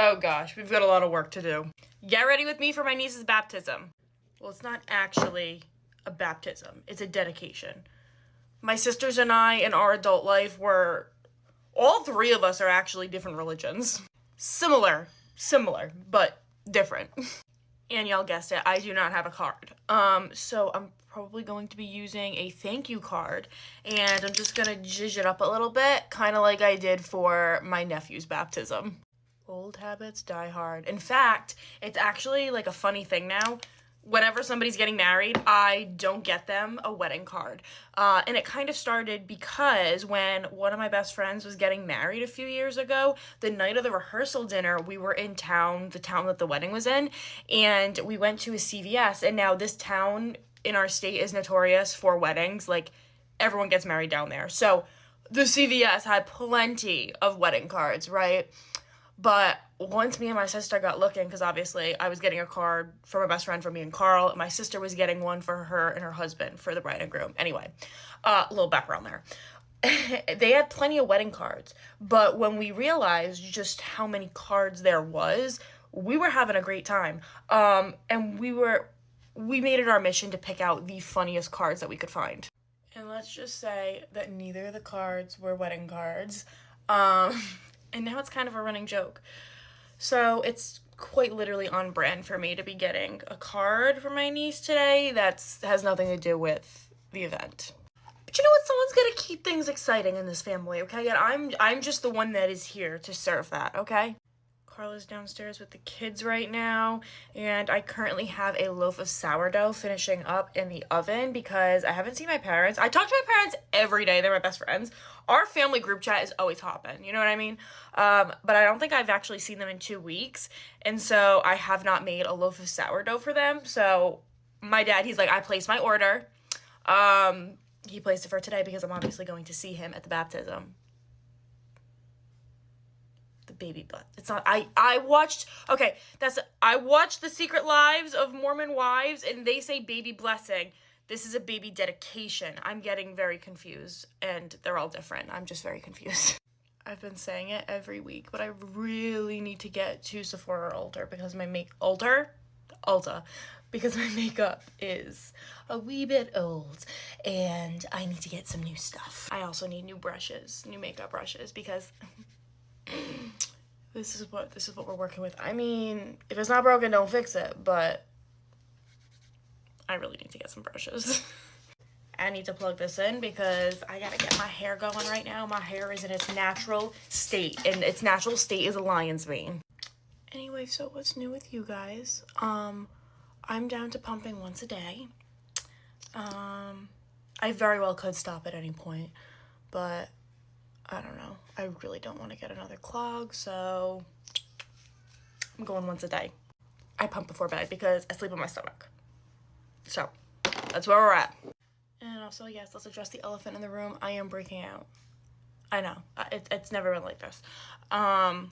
Oh gosh, we've got a lot of work to do. Get ready with me for my niece's baptism. Well, it's not actually a baptism. It's a dedication. My sisters and I, in our adult life, all three of us are actually different religions. Similar, but different. And y'all guessed it, I do not have a card. So I'm probably going to be using a thank you card, and I'm just gonna zhuzh it up a little bit, kind of like I did for my nephew's baptism. Old habits die hard. In fact, it's actually like a funny thing now. Whenever somebody's getting married, I don't get them a wedding card. And it kind of started because when one of my best friends was getting married a few years ago, the night of the rehearsal dinner, we were in town, the town that the wedding was in, and we went to a CVS. And now this town in our state is notorious for weddings. Like, everyone gets married down there. So the CVS had plenty of wedding cards, right? But once me and my sister got looking, because obviously I was getting a card for my best friend for me and Carl, my sister was getting one for her and her husband for the bride and groom. Anyway, a little background there. They had plenty of wedding cards, but when we realized just how many cards there was, we were having a great time. And we made it our mission to pick out the funniest cards that we could find. And let's just say that neither of the cards were wedding cards. And now it's kind of a running joke. So it's quite literally on brand for me to be getting a card for my niece today that has nothing to do with the event. But you know what? Someone's gonna keep things exciting in this family, okay? And I'm just the one that is here to serve that, okay? Carla's downstairs with the kids right now, and I currently have a loaf of sourdough finishing up in the oven because I haven't seen my parents. I talk to my parents every day. They're my best friends. Our family group chat is always hopping, you know what I mean? But I don't think I've actually seen them in 2 weeks, and so I have not made a loaf of sourdough for them. So my dad, he's like, I placed my order. He placed it for today because I'm obviously going to see him at the baptism. Baby butt. It's not, I watched The Secret Lives of Mormon Wives, and they say baby blessing. This is a baby dedication. I'm getting very confused, and they're all different. I'm just very confused. I've been saying it every week, but I really need to get to Sephora Ulta because my makeup is a wee bit old, and I need to get some new stuff. I also need new makeup brushes, because this is what we're working with. I mean, if it's not broken, don't fix it, but I really need to get some brushes. I need to plug this in because I gotta get my hair going right now. My hair is in its natural state, and its natural state is a lion's mane. Anyway, so what's new with you guys? I'm down to pumping once a day. I very well could stop at any point, but I don't know. I really don't want to get another clog, so I'm going once a day. I pump before bed because I sleep on my stomach. So that's where we're at. And also, yes, let's address the elephant in the room. I am breaking out. I know. It's never been like this. I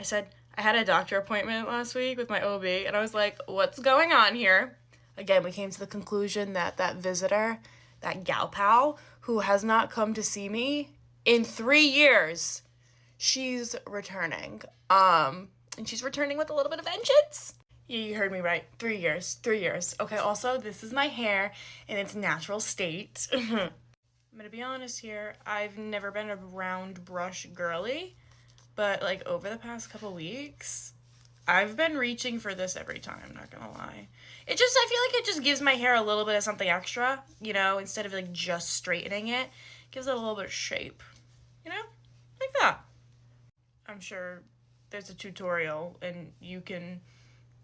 said I had a doctor appointment last week with my OB, and I was like, what's going on here? Again, we came to the conclusion that that visitor, that gal pal, who has not come to see me in 3 years, she's returning. And she's returning with a little bit of vengeance. Yeah, you heard me right. 3 years. 3 years. Okay, also, this is my hair in its natural state. I'm gonna be honest here. I've never been a round brush girly, but like over the past couple weeks, I've been reaching for this every time, not gonna lie. I feel like it just gives my hair a little bit of something extra, you know, instead of like just straightening it. Gives it a little bit of shape, you know, like that. I'm sure there's a tutorial and you can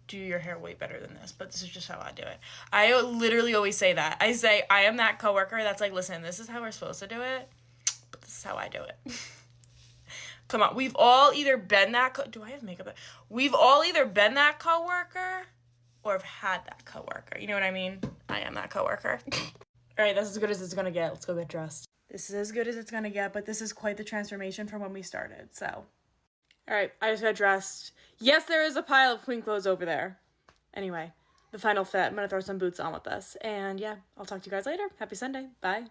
do your hair way better than this, but this is just how I do it. I literally always say that. I say, I am that coworker that's like, listen, this is how we're supposed to do it, but this is how I do it. Come on, we've all either been that, do I have makeup? We've all either been that coworker or have had that coworker. You know what I mean? I am that coworker. All right, that's as good as it's gonna get. Let's go get dressed. This is as good as it's gonna get, but this is quite the transformation from when we started, so. All right, I just got dressed. Yes, there is a pile of clean clothes over there. Anyway, the final fit. I'm gonna throw some boots on with this. And yeah, I'll talk to you guys later. Happy Sunday. Bye.